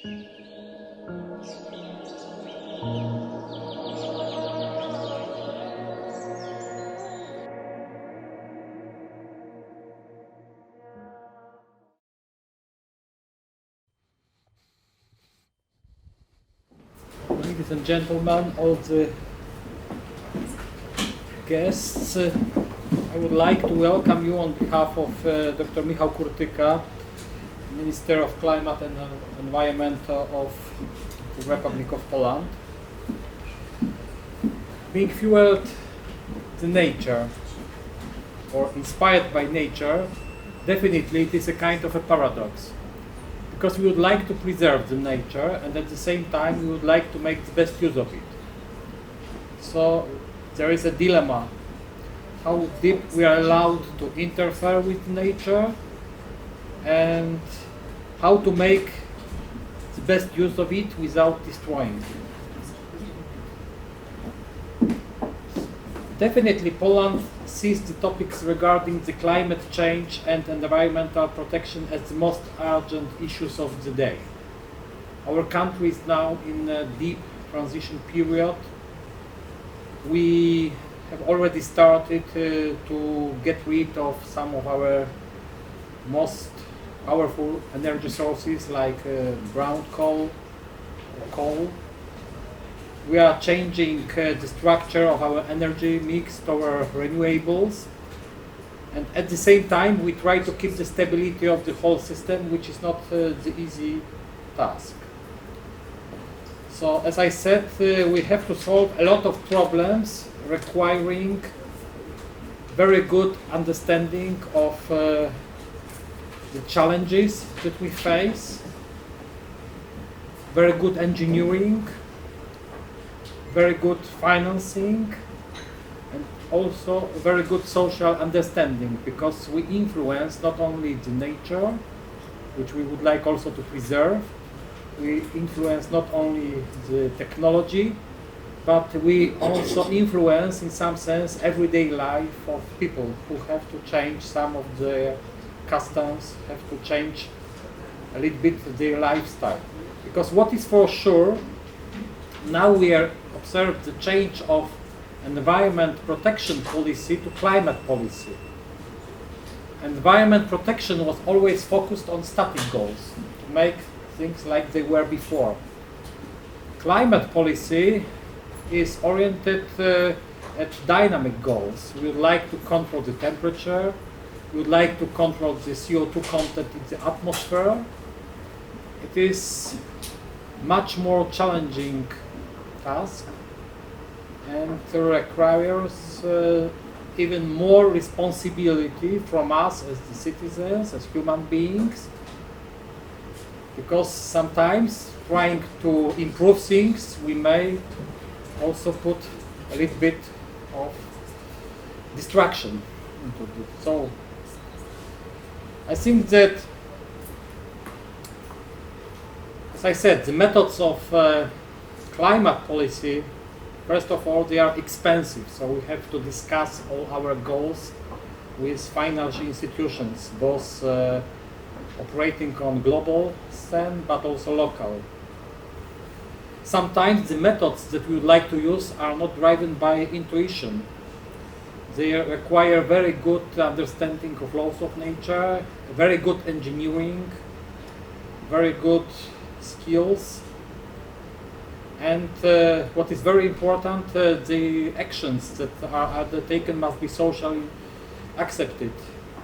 Ladies and gentlemen, all the guests, I would like to welcome you on behalf of Dr. Michał Kurtyka, Minister of Climate and Environment of the Republic of Poland. Being fueled to nature, or inspired by nature, definitely it is a kind of a paradox. Because we would like to preserve the nature, and at the same time we would like to make the best use of it. So there is a dilemma: how deep we are allowed to interfere with nature, and how to make the best use of it without destroying it. Definitely Poland sees the topics regarding the climate change and environmental protection as the most urgent issues of the day. Our country is now in a deep transition period. We have already started to get rid of some of our most powerful energy sources like brown coal. We are changing the structure of our energy mix toward renewables, and at the same time we try to keep the stability of the whole system, which is not the easy task. So as I said, we have to solve a lot of problems requiring very good understanding of the challenges that we face, very good engineering, very good financing, and also very good social understanding, because we influence not only the nature, which we would like also to preserve, we influence not only the technology, but we also influence in some sense everyday life of people who have to change some of their customs, have to change a little bit their lifestyle. Because what is for sure, now we are observe the change of environment protection policy to climate policy. Environment protection was always focused on static goals, to make things like they were before. Climate policy is oriented at dynamic goals. We would like to control the temperature, we would like to control the CO2 content in the atmosphere. It is much more challenging task and requires even more responsibility from us as the citizens, as human beings, because sometimes trying to improve things we may also put a little bit of distraction into it. So I think that, as I said, the methods of climate policy, first of all, they are expensive, so we have to discuss all our goals with financial institutions, both operating on global scene but also local. Sometimes the methods that we would like to use are not driven by intuition. They require very good understanding of laws of nature, very good engineering, very good skills. And what is very important, the actions that are taken must be socially accepted,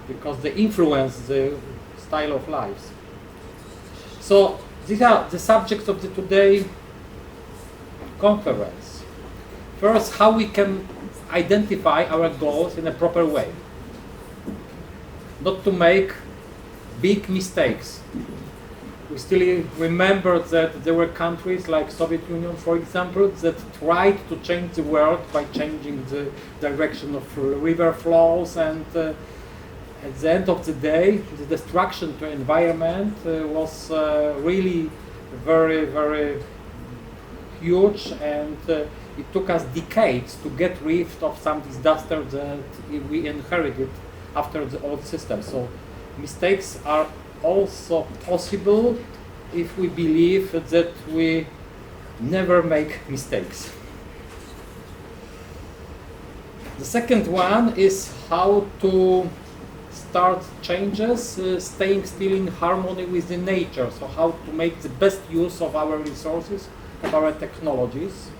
because they influence the style of life. So these are the subjects of the today conference. First, how we can identify our goals in a proper way, not to make big mistakes. We still remember that there were countries like Soviet Union, for example, that tried to change the world by changing the direction of river flows, and at the end of the day, the destruction to environment was really very, very huge, and it took us decades to get rid of some disasters that we inherited after the old system. So mistakes are also possible, if we believe that we never make mistakes. The second one is how to start changes, staying still in harmony with the nature. So how to make the best use of our resources, of our technologies.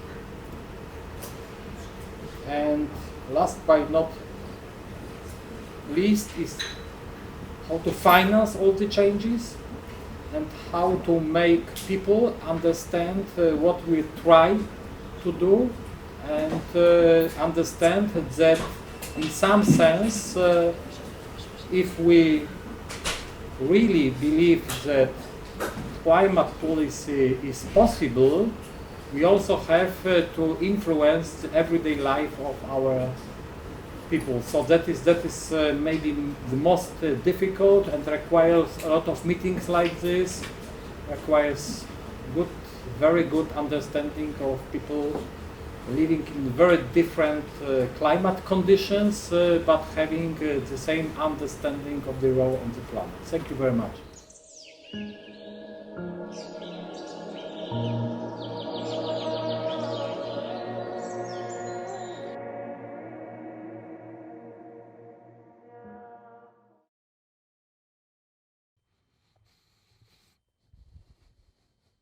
And last but not least is how to finance all the changes and how to make people understand what we try to do, and understand that in some sense, if we really believe that climate policy is possible, we also have to influence the everyday life of our people. So that is maybe the most difficult, and requires a lot of meetings like this, requires very good understanding of people living in very different climate conditions, but having the same understanding of the role on the planet. Thank you very much.